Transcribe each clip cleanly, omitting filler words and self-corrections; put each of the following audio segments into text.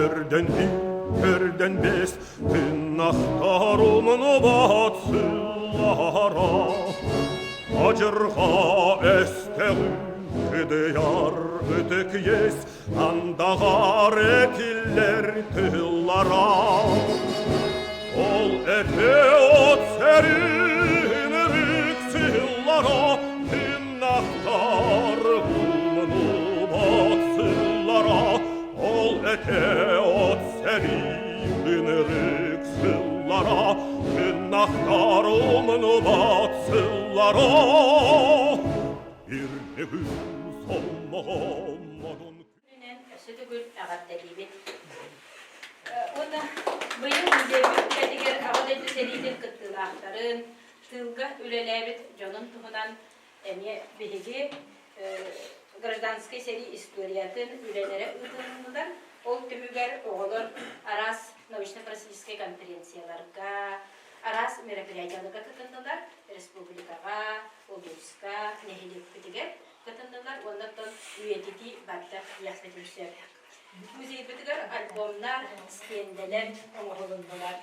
Körden bir, körden beş, tırnaklarımın batsılara. Acırga esteği ödeyar ötek yes, andağar etiller tıllara. Ol ete ot serinerik sıllara, tırnaklar bulmunu batsılara. Ol ete ot serinerik sıllara, tırnaklar bulmunu batsılara. Bir de gün solmamadın. Sütü gül ağatta gibi. Onda bıyıl müzevim kediger ağadaydı seriydir kıttılakların, tılga ülelebit jonun tuhunan emiye bihigi гражданский сери историятын ülelere ıtınlıdan ol tümüger oğulur aras научно-просветительский конференцияларга, aras мероприятияларга кытындылар, республикага, облуска, нехилик битигер кытындылар, ондан üyetiki barda яхсатылышар. Музей битигер альбомнар, стенделер оңолунdular.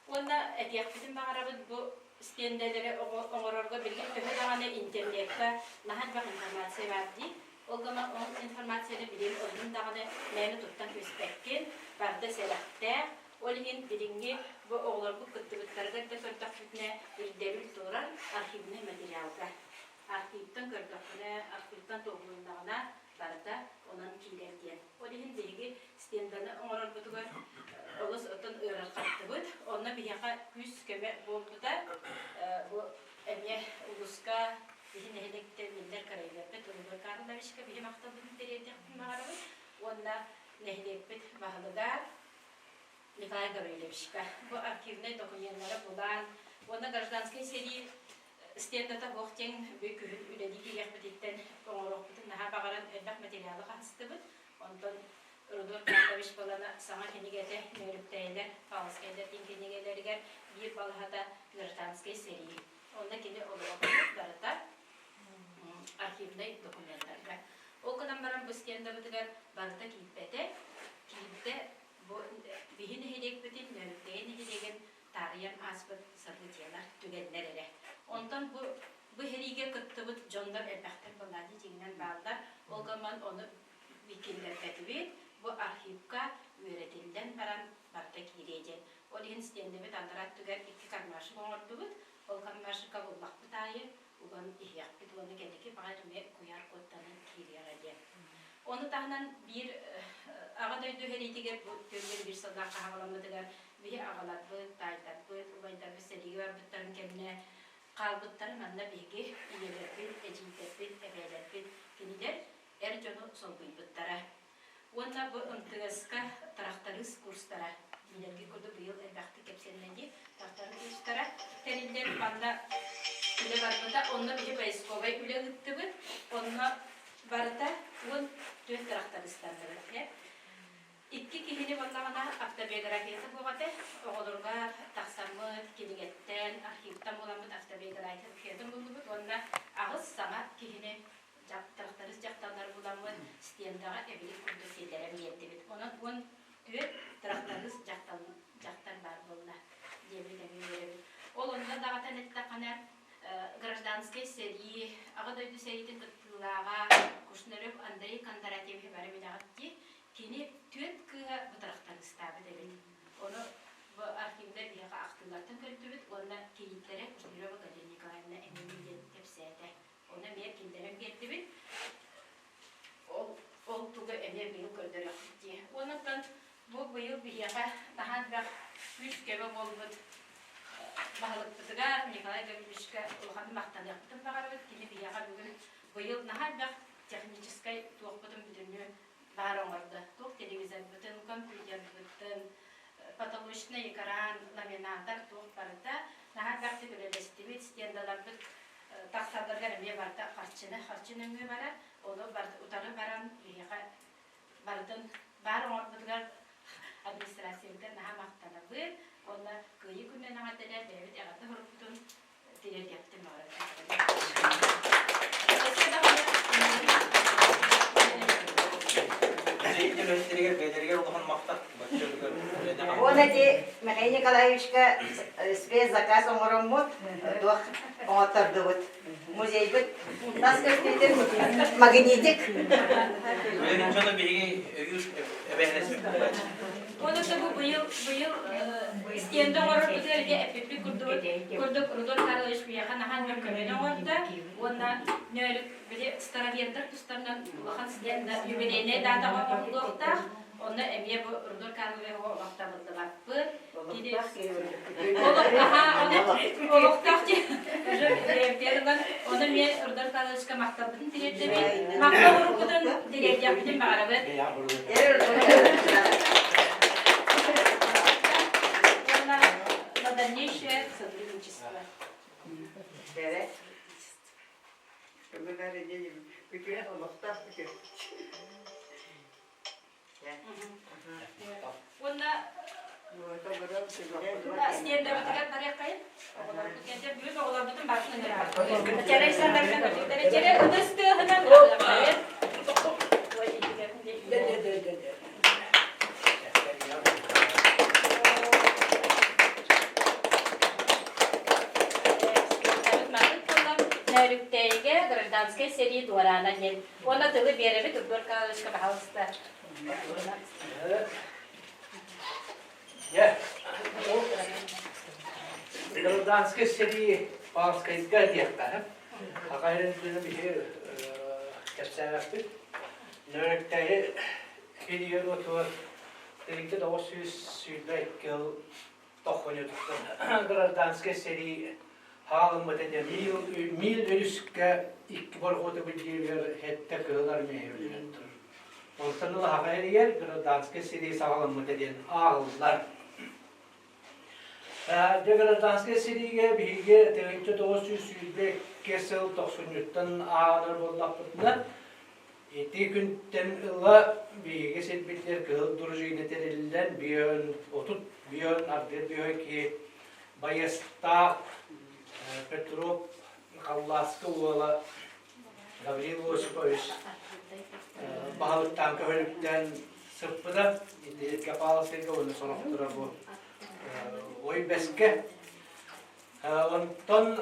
Onda etiyaq bizim bağırabız bu stendelere oңорорго билген төһө даганы интернетте нахат баг информация бар ди. Ол гама он информацияны билен onun даганы мени туттан көспеккен барды селахте олин билинги bu оглорбу кыттыбыттарга да көртөк бүтне ирдебил туран архивный материалга. Архивтан көртөкне архивтан тогундагына барда онан килерден. Олин билги стенданы оңорорбутугар Олыс отын ырар қаттыбыд, онна бияқа күз көме болды да, бұл әме ұлысқа бейін әйлекті мендер қарайларбет, ұлыбыр қарылавишқа бейім ақтабын бередіқтің мағарабыд, онна нәйлекбет бағылыдар Николай Гаврилевичқа. Бұл архивный документлары бұлан, онна гражданский сери стендата боқтен бөй күхін үләдегі яқбететтен оңырықпытын наға бағаран әлбақ материалы қастыбыд, ондан Rudolf Kartaviş balana sana kenigete nörüpteyle, Paulskay'da dinkenigелерігер bir balahada гражданский сери. Onda kedi oluyorlar da arşivde dokumentlarga. O kadar baran bu stenda bitigar barda kipete, kipte bu bihin hedek bitin nörüpteyen hedegen tarihen asbet sarıtiyalar tügenlerere. Ondan bu herige kıttıbıt jondar elbaqten baladı jingen balda. O zaman onu bikinler betibit. Bu arxivka öğretilden baran barda kireyecek. O dihin stendebet andarat tüger iki karmaşı oğurdubut. O karmaşı kabullak bitayı. Ulan ihyak bit, onu kendiki bağırmaya kuyar koddanın kireyerece. Onu tahnan bir ağadaydı heriydiger bu tümleri bir sadaka havalanmadıgar. Bir ağalat bıt, taytat bıt, ulayda bir seriyi var bıtların kendine kalbıtları manna bilgi, iyeler bit, eciyler bit, ebeler bit, kiniler erconu solbuy bıttara. Onda bu ıntığızka taraftarız kurslara. Bilergi kurdu bu yıl elbaqtı kepsenlendi. Taraftarız kurslara. Teriller banda üle barmada onunla bir bayıskovay üle gıttı bu. Onunla barda on tüh taraftarızlardır. İki kihini ballağına avtobiografiyası boğadı. Oğulurga taqsamıt, kiligetten, arxivtan olamıt avtobiografiyası kiyadın buldu bu. Onunla ağız sana kihini taraftarız jaktanlar bulamın stiyendağa ebilik kurdu sillerem yetti bit. On tüy taraftarız jaktan var bunlar. Diyebilirim verebilir. Olunda dağıtan ette kanar гражданский серии, ağadaydı seritin kıtlığa, Kuşnerov Andrei Kondratyev'e barabiliği kini tüyet kıha bu taraftarız tabi devlet. Onu bu arşivde bir aktılardan gördübüt, onunla kiyitlere Kuşnerov Galenikoyev'na eminliğin tepsiyete. Ona bir kinderem getirdik. Ol tuğu emir bir gördürüyor diye. Ondan bu yıl bir yere daha bir 100 kere olmadı. Bahalık bitigar, Nikolay Gavrilevичка olğanı maqtan yaptım bağırıp, kini bir yere bugün bu yıl daha bir texnikiskay tuğupudum bütünü bağır oğurdu. Tuğ televizyon bütün, kompüter bütün, patoloşna ekran, laminatar tuğ barıda, daha bir tepelelestivit, stendalar bütün taqsadırga nime barda qarchini nime bara, onu utarı baran bardın bar oğurdugar administrasyonda naha maqtana bir, onda kıyı günden ağadalar, evet ağada horuputun diler yaptım ağırada. Öğretmenler belirger olan maktak. Ona de Михаил Николаевичка спец заказ омороммут, дух оңоттордубут. Музейбит нас көстөйдүр магнитик. Öğrenin canı bilgi ögür ebeğresmek. Onu da bu yıl isteyende var bu derece epipli kurduk Rudolf Karloviç bir yakın hanım kömene vardı. Ona ne böyle staraviyatlar tustandan bakan isteyende yübelene daha da olmakta. Onu emiye bu Rudolf Karloviç o vakta buldu bak bu. Gidi. O vakta ki onu ben Rudolf Karloviç'e maktabını diledim. Maktabı okudan diledim yaptım beraber. Дальнейшее сотрудничество. Onda stende bitiren tarikayı. Kendi büyük oğlan bütün başına gelir. Çeyrek sandıktan ötükleri çeyrek ödüstü hemen alır. Нөрүктәйге гражданская серия дуарана ел. Оны тылы беребе Рудольф Карloviç'ка баһалыста. Ja. Grandanska seri Balskayga diyekler. Hakayren dönü bir kapsayaptı. Nörükteyi hediyer otur. Dedikte de o sürdek yıl tohunu tuttu. Grandanska seri halımı dedi mil ölüske iki var otu bilgiler hette kırılar mehirlendir. Ondan da hakayriyer Grandanska seri sağlamı dedi ağızlar. Grandanska seriye bilgi tevhidçi doğusu sürdek kesel tohsunuttan ağır bollaptına. Eti günden illa bilgi setbitler kıl durucu ineterilen bir yön otut bir yön ardır bir yön ki Bayasta Petrov Kallaska oğla Gavril Osipowicz Bahalıktan köhölükten sıppıda kapalısıyla onu sonuktura bu oy beske ondan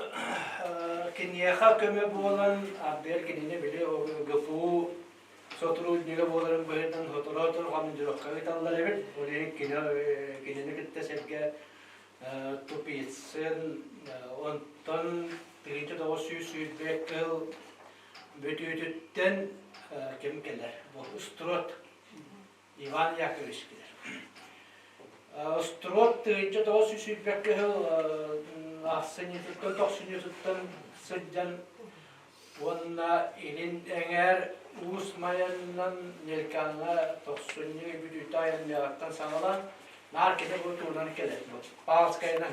kinyeha köme boğulan abdel kinine bile o gıfu soturu niga boğuların böğünden hotoratır kamıncılık kayıtallar evet oraya kinine gitte sevge tupitsen ondan birinci doğu süydek kıl bütüdütten kim gelir bu ustrot Ivan Yakovlevskiler. Ustrot birinci doğu süydek kıl ahseniyetitten toksiyetitten sıccan Onda inin eğer Usmayan'dan Nelkan'la toksiyonu bütütayan meyaktan sağlanan narkede bu turdan gelir. Balskay'dan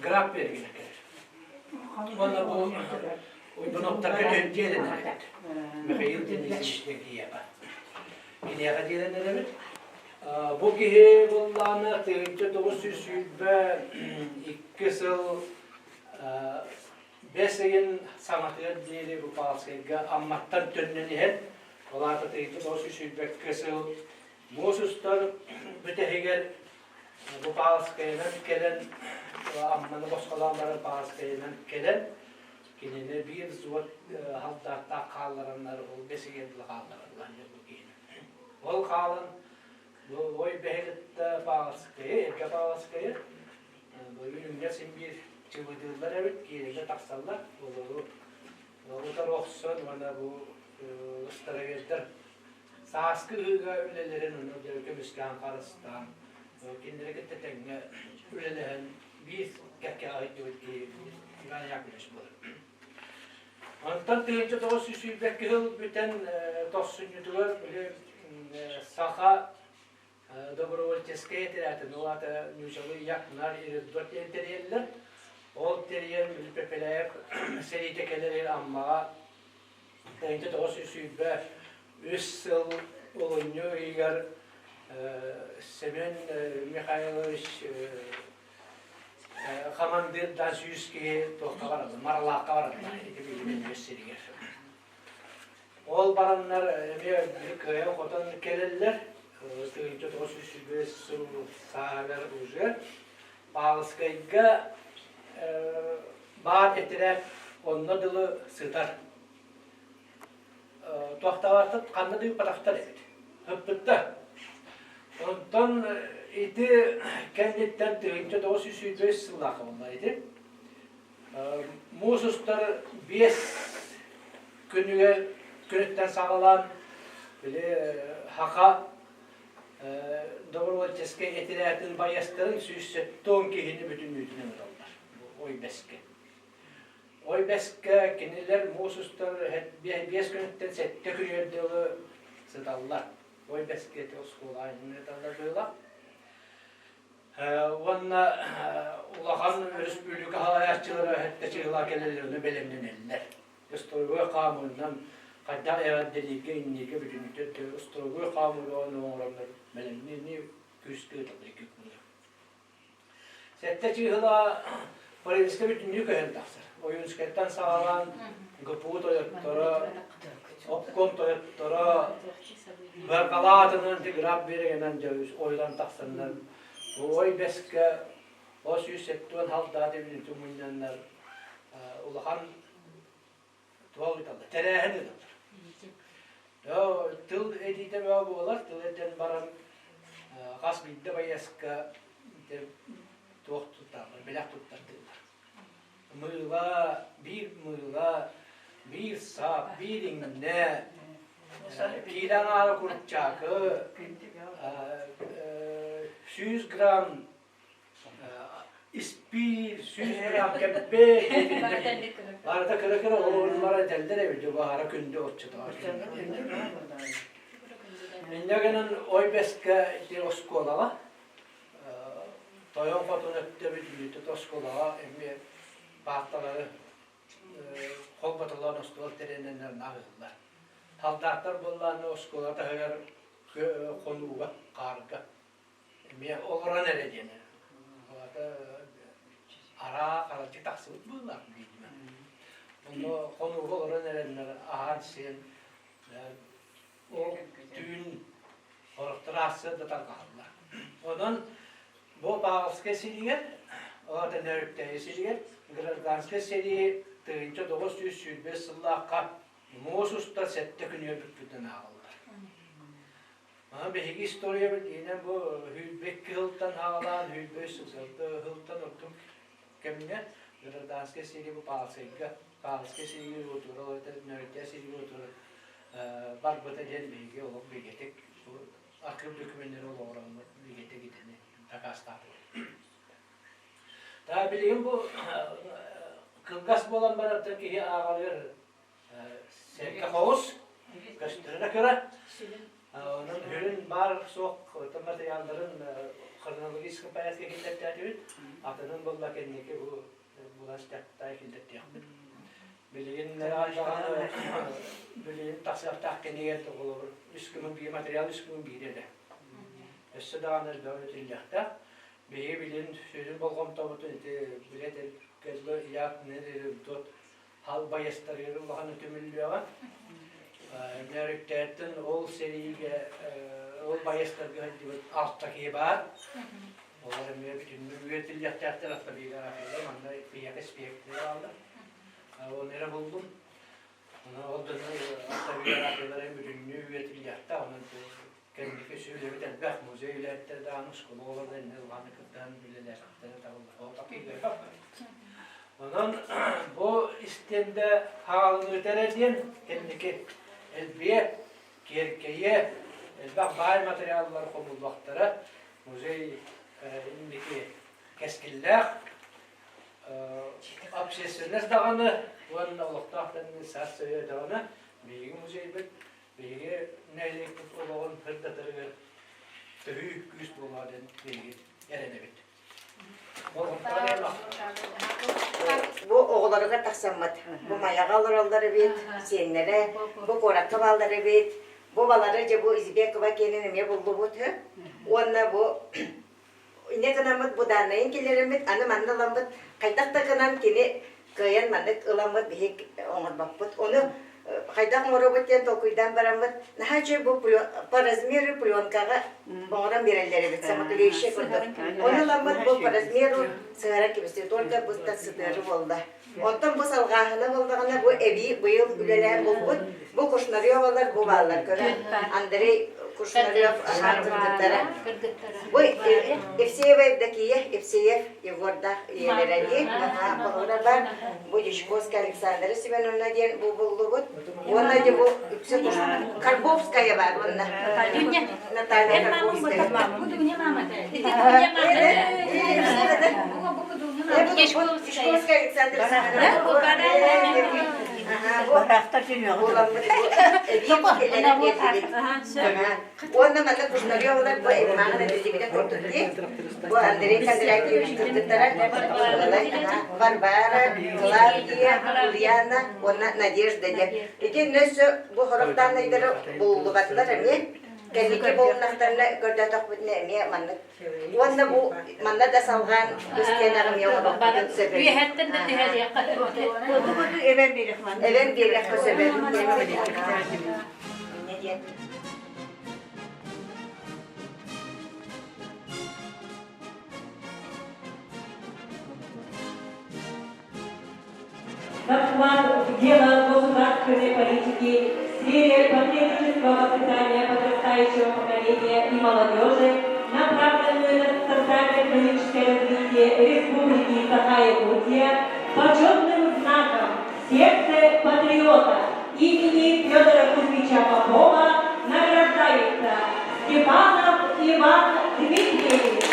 graf vergine gelir. Onda bu nokta kötü diyelenler evet. Mikhail Denizli'deki yapa. Yine yaka diyelenler evet. Bu ki bunlarını tığınca doğusu sübbe ikkısıl Beseyin sanatı dili bu Balskay'ga ammattan tönneni hep. Olar da tığınca doğusu sübbe ikkısıl Mosuslar mütehiger bu Balskay'dan gelen ammanı başkalarından Balskay'dan gelen kinine bir zuvat haldatta kallarınlar ol besigedli kallarınlar bu kine. Ol kalın bu oy behelitte Balskay'ı, erke Balskay'ı bu üngesin bir çıvıdırlar evet kirinde taksallar o da rohsun bana bu ıstara gezdir. Saskı ıga ülelerin onu kömüskan karıstan kendine gittetenge ülelerin bir kekke ait ki ben yaklaşık olur. Ondan tığınca doğusu süybeki hıl bütün tosunyudular saha Dobrovolcheskaya tiratın o ata nücalı yakınlar dört enteriyeller ol teriyen ülpepeleyip seri tekeleri amma tığınca doğusu süybeki üst yıl olunca eğer Semen Mikhailovich Komandirdan süyüski tohta vardı, maralaka vardı. Ol baranlar bir köye kotan gelirler. 1935 sağlar уже Pavskayga bağ ettiler, onunla dılı sığtar. Tohtavartıp kanlı düğü pataktar evet. Hıppıtta. Ondan iti kenditten 1935 yılında Mususlar 5 günütten sağlanan böyle haka Dobrovolcheske etilerinin bayastların süssetton kihini bütün yüzüne alırlar. Oy beske. Oy beske kiniler Mususlar 5 günütten sette günüyle sıdallar. Oy beske te oskola aynı dallar böyle. Onna ulahan respublika hayatçıları hatta çığla gelirlerini belemlenirler. Üstüne kanundan kadar evveldelike innike bütün üstüne kanundan oranlar belemlenir küskü tabii sette çığla poliste bütün yükleyen taksır. Oyun sketten sağlan gıputo yattora opkom toyattora verkalatının tigrab birenen ceviz oylan taksırlar. Oy beske o süsettuan halda devin tumunyanlar ulahan tuvalıtallar. Terehen ediyorlar. Ya tıl edite ve abolar tıl eden baran kas bilde bayaska tuğ tutarlar, belak tutarlar. Bir sap, bir inne kiran ağrı kurtçakı 100 gram ispir, 100 gram keppe arada kıra onlara telder evde bahara künde otçuda. Minyaganın oy beske iti oskolağa toyon fatun ötte bir oskolağa emmi bahtaları kolbatalar oskol terenenler nağıllar. Haldaklar bunlarını oskolada hever konuğa karga. Emmi oğran erediyene. Orada ara karacık taksıvıt bunlar bilmem. Onu konuğa oğran erenler ahar sen o düğün ortası da kalkarlar. Ondan bu bağlıske siliger, orada nörükte siliger, Grandanske sili 1905 yılında Musus'ta sette günüyor bütüden ağırlar. Ama bir historia bildiğine bu Hülbek Hıl'tan ağırlar, Hülbek Hıl'tan otum kemine Grandanske sili bu Bağlıske sili oturur, orada nörükte sili oturur. Barbada gel bilgi olup bir getek, akıl dökümenleri olur bir getek gideni, takaslar. Daha bileyim bu kılgas bolan bana ki ağalıyor serke havuz gösterine göre onun hürün bar sok materyallerin kronolojik komparatif hildetleri atının bolla kendiki bu bulaştakta hildet yaptı. Bileyim ne acaba bileyim tasarruf kendine olur. Üskümün bir materyal üskümün bir de. Essedanır devletillikte. Bilin sözün bolğam tabutun biledir gözlü yak nedir tut hal bayastarır Allah'ın tümüllüğü nörüktertin ol seriye ol bayastar bir alttaki var onların bir bütün müvetillik tarafta bir garafiydi manda bir yakış bir aldı onları buldum onu oldu altta bir garafiylerin bütün müvetillikte onun kendisi söyledi bak müzeylerde danış kolu olur da ne lanıktan bileler o takiyle onun bu istemde halını derediyen kendiki elbiye kerkeye bak bazı materyaller konulmaktadır müzey indiki keskiller obsessionist dağını bu anlamda Allah'tan saz söylüyor dağını bir müzey Bege neyle olan hırdatları büyük güç bulmadan bilgi erenebit. Bu oğulları taksammat. Bu mayağaları bit, senlere, bu korakavaları bit, bu baları bu izbekova kelinime buldu bu tü. Onunla bu ne kadar bu danayın kilerimit, anı mandalamit, kaytakta kanan kini kayan mandık ılamit bihik onur bakput. Onu Хайдан мороботен толкуйдан барамыт. Нахачы бу по размеру пленкага боңран береллери бит самоклейше курдук. Оны ламыт бу по размеру сыгара кибисте только буста сыдыры болда. Онтон бу салгахына болдагына бу эби быйыл үлелер болбут. Бу кушнарёвалар бу баллар көрө. Андрей Кушнарёв кыргыттара. Бу Евсеева Евдокия, Евсеев Егорда Елеради, бар. Бу Дичковская Александра Семеновна ден бу болдубут. Онна де бу Карбовская бар, онна. Наталья Карбовская. Дичковская Александра Семеновна. Онна мата Кушнарёвалар бу эмагына дизибине кортуки. Бу Андрей Кондратьевич кыргыттара. Варвара, Клавдия, Ульяна, онна Надежда де. Эти нөсө бу хорактан айдары булдубатлар эме. Кәлеке болунактарына көрдө токбутне эме манны. Онна бу манна да салган көстенагым яңа сөбө. Бүйәттен дә тәһәр якка. Эвен бирек көсөбө. Не диет? Доклад «Дело государственной политики в сфере потребительского воспитания подрастающего поколения и молодежи, направленную на социально-экономическое развитие Республики Саха-Якутия, почетным знаком сердце патриота имени Федора Кузьмича Попова награждается Степанов Иван Дмитриевич.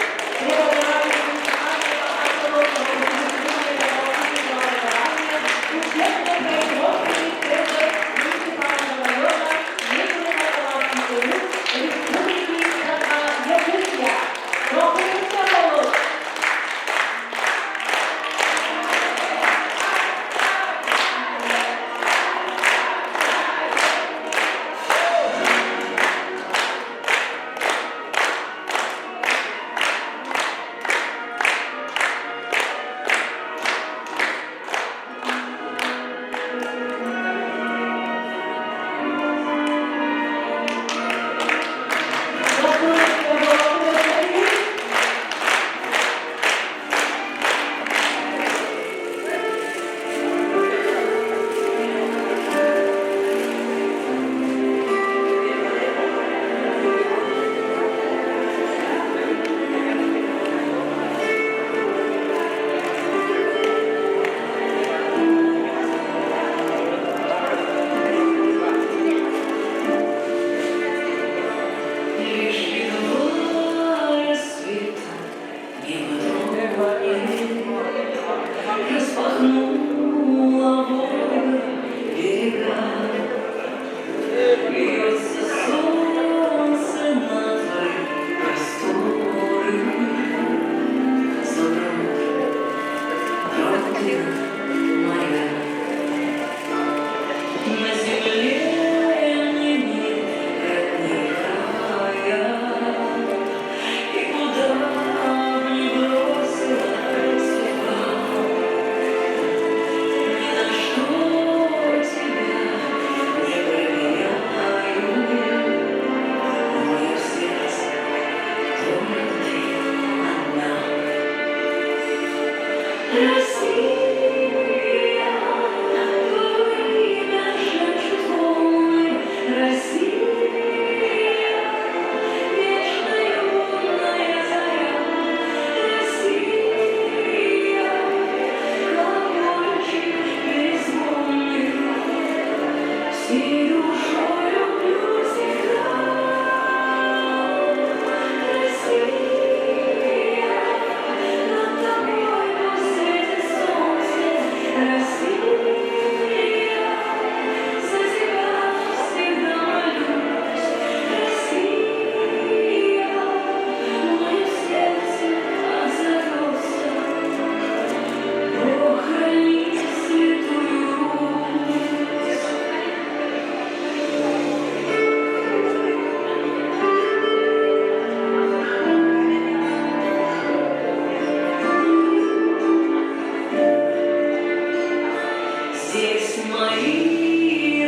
Здесь мои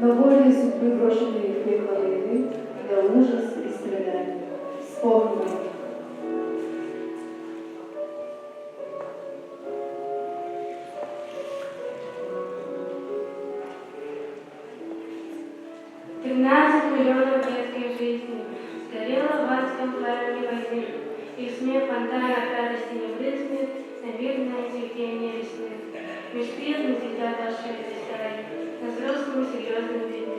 на воле судьбы брошенные в пекло войны, на ужас и страдания. Вспомни. Миллионов детской жизни сгорело в адском пламени войны, и смех фонтана от радости не брызнет на мирное цветение весны. Меж бездны сидят ошибки стаи, на взрослым серьезным виды,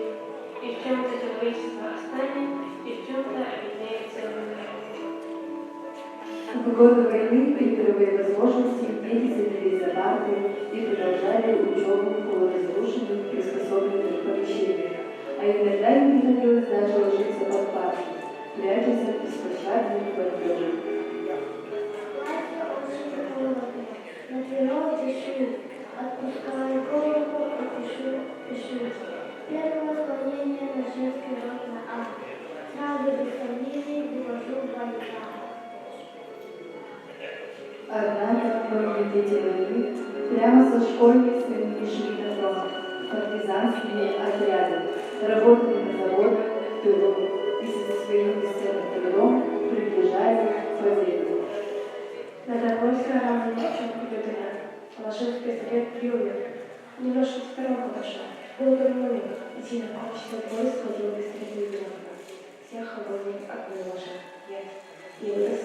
и в чем-то человечество останет, и в чем-то объединяет целый мир. В годы войны при первой возможности дети садились за парты и продолжали учебу в полуразрушенных приспособленных помещениях. А иногда им приходилось даже ложиться под парты, прячась от беспощадных бомбежек. На перо тиши, отпуская голову, пишу. Первое склонение на женский род на А. Сразу без сомнений вывожу больна. Однако многие дети войны прямо со школьницами шли на фронт, партизанские отряды, работали на заводах, в тылу и со своим бесценным трудом приближали к победе. На такой стороне ничего приготовил. Положил в пистолет и умер. Немножко в сторонку пошел. Был дурной. Идти на качество бой сходил быстрее ребенка. Всех холодных огней ложил. Я и вырос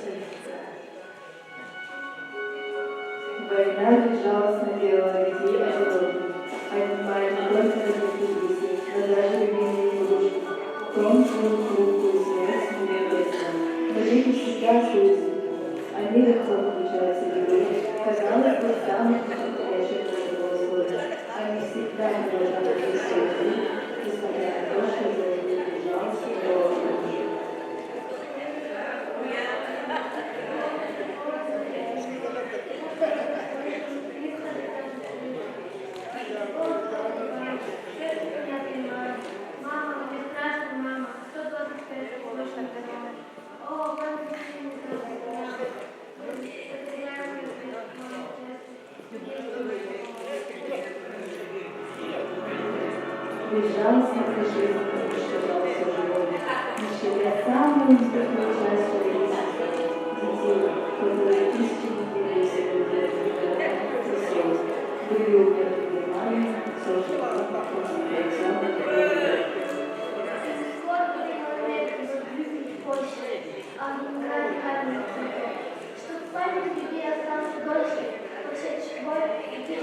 Война безжалостно делала людей одинокими, отнимая не только родных детей, но даже любимые игрушки, тонкую, хрупкую смерть неведомства. Но дети всегда остаются. Они легко включаются в игру, казалось бы, в самых неподходящих для этого условиях. Они всегда продолжают вести игру, несмотря на то, что за ними безжалостно делала душу. Безжалостно к жизни уничтожал все живое, не щадя самую незначительную часть человечества – детей, которые истинно верили себе в Христос, были убиты в Германии, сожжены в концентрационных лагерях. Чтобы память людей осталась дольше, ушедший бой и детей.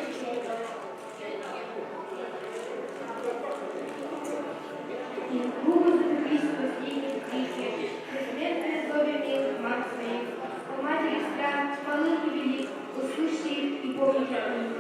И губы запеклись в последние крики, предметные злобами мам своих. У матери стран смолы повели, услышьте их и помните о них.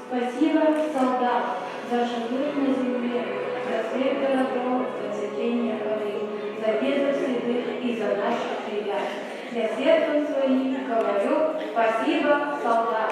Спасибо, солдат, за живых на земле, за свет городов, за цветение горы, за бедных святых и за наших ребят. Для сердца своих говорю спасибо, солдат.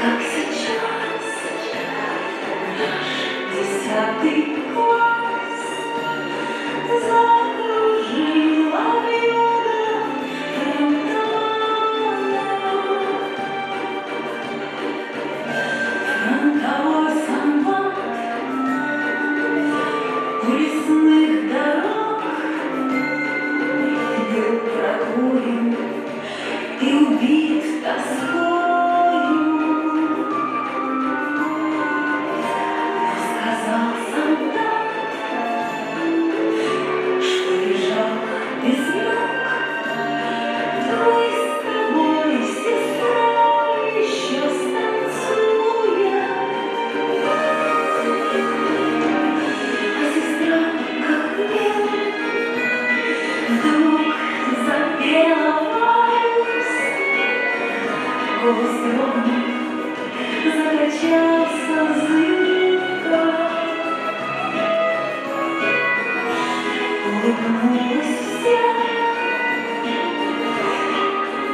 Как сейчас голос ровный закачался зыбко. Улыбнулась вся.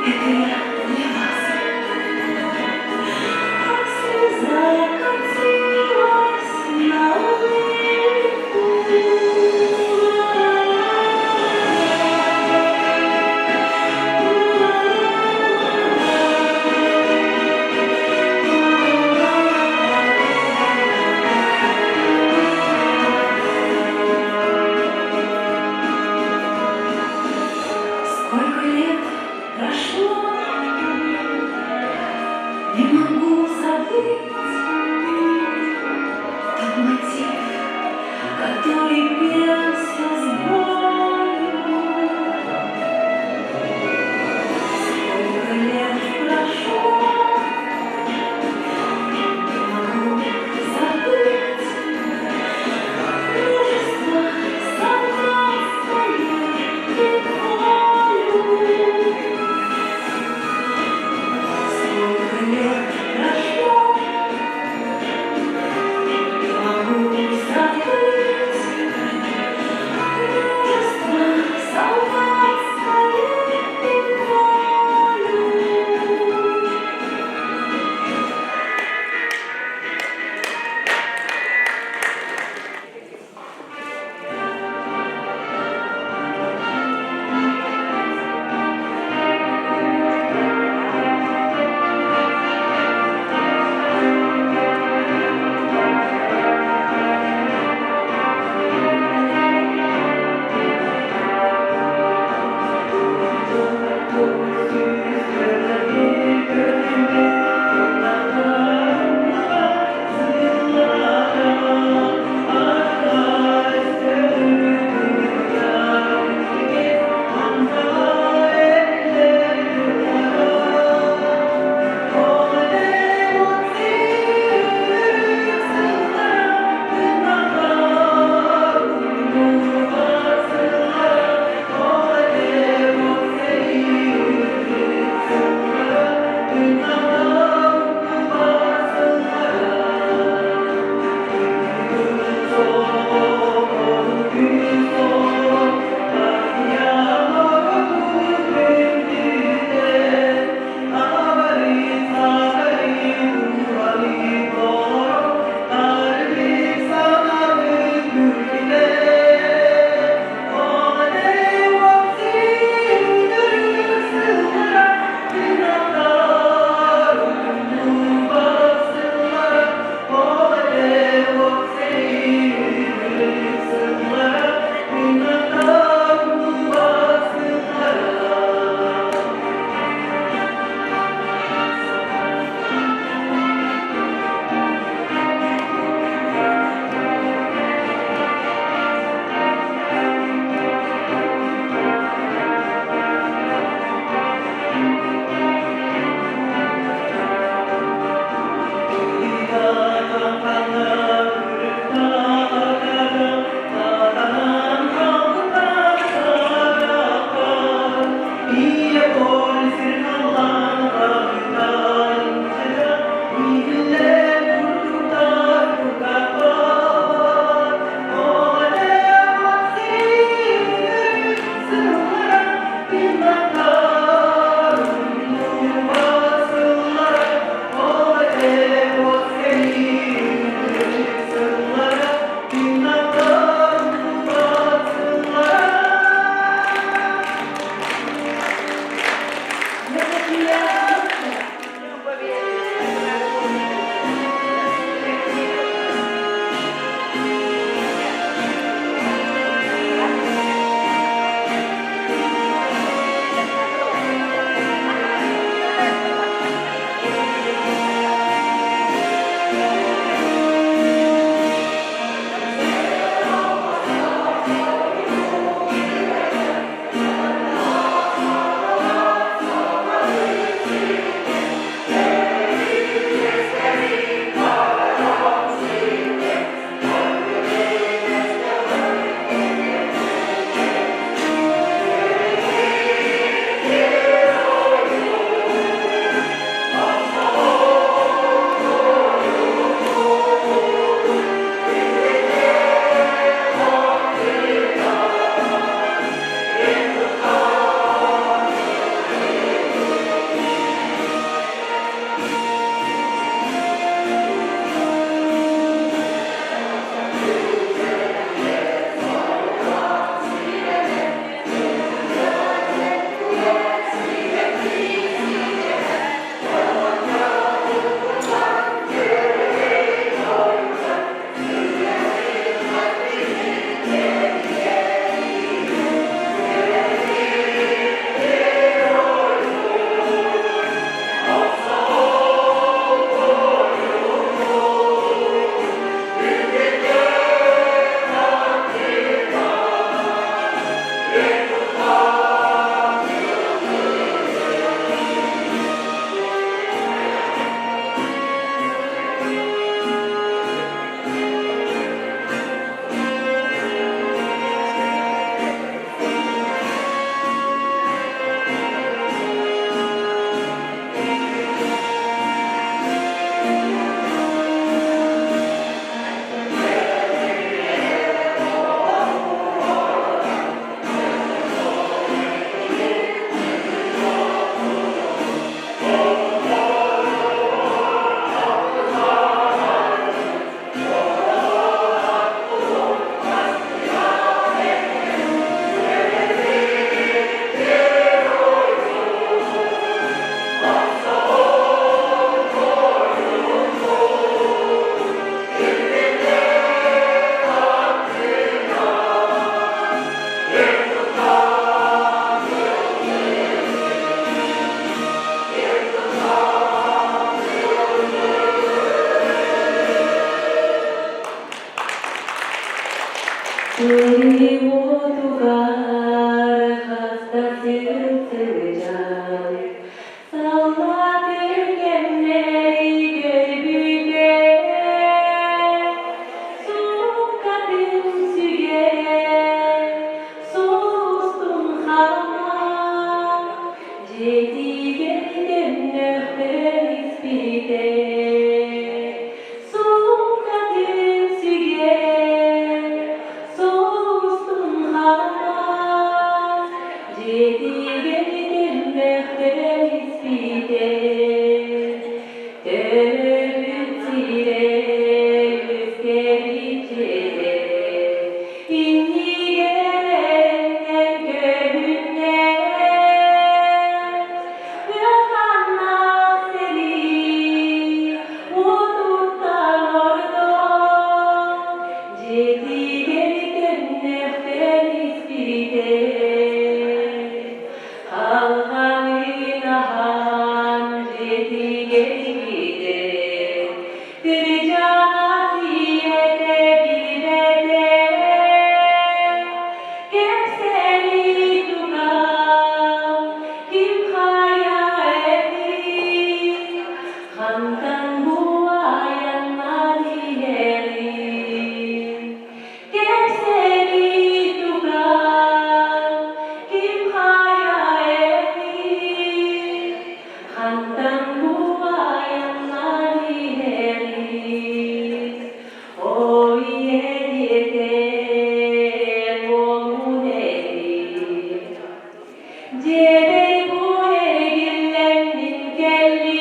Это я для вас. Как слеза катилась на улыбку. Сколько лет прошло, не могу забыть тот мотив, который пелся с болью. Сколько лет прошло, не могу забыть мужество собрать свою волю. Сколько лет прошло, Jebe boye gillen kelli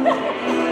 Thank you.